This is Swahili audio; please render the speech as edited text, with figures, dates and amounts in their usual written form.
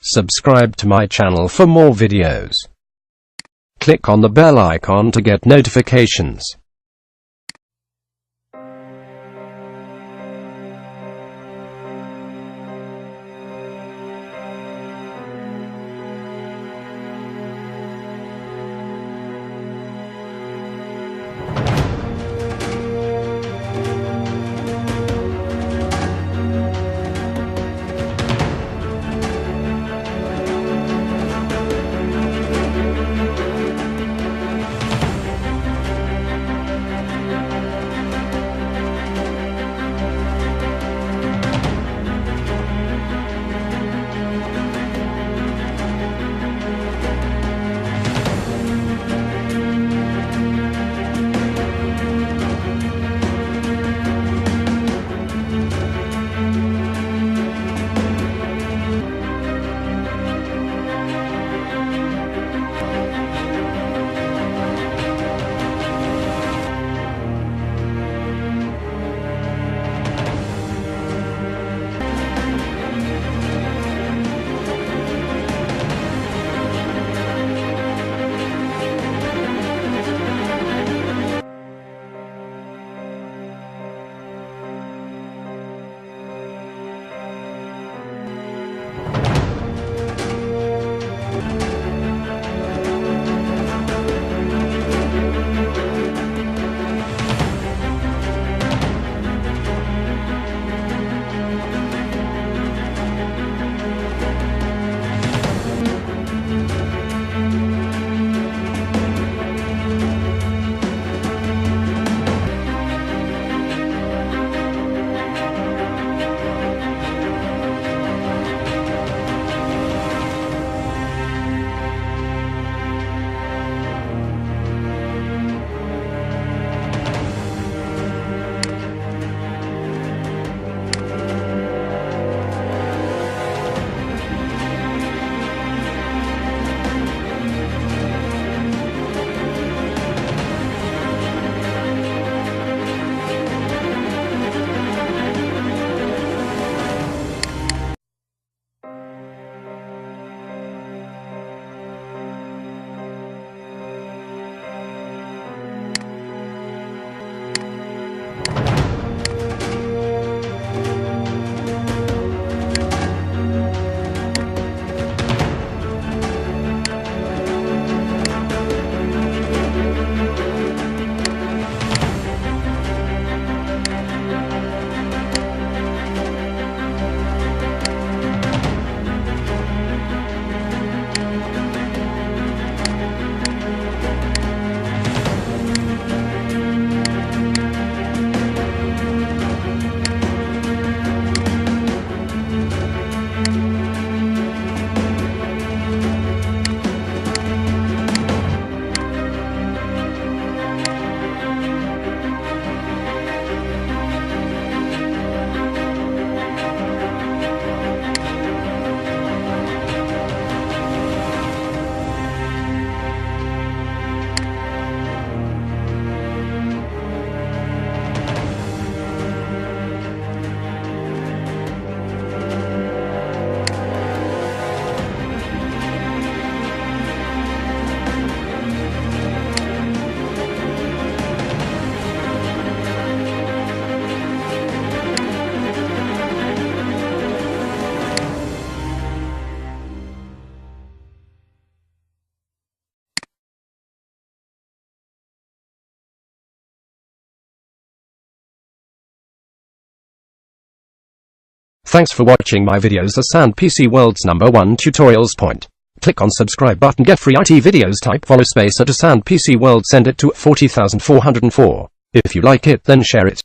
Subscribe to my channel for more videos. Click on the bell icon to get notifications. Thanks for watching my videos. The Sand PC World's #1 tutorials point. Click on subscribe button, get free IT videos, type follow space at a Sand PC World, send it to 40,404. If you like it, then share it.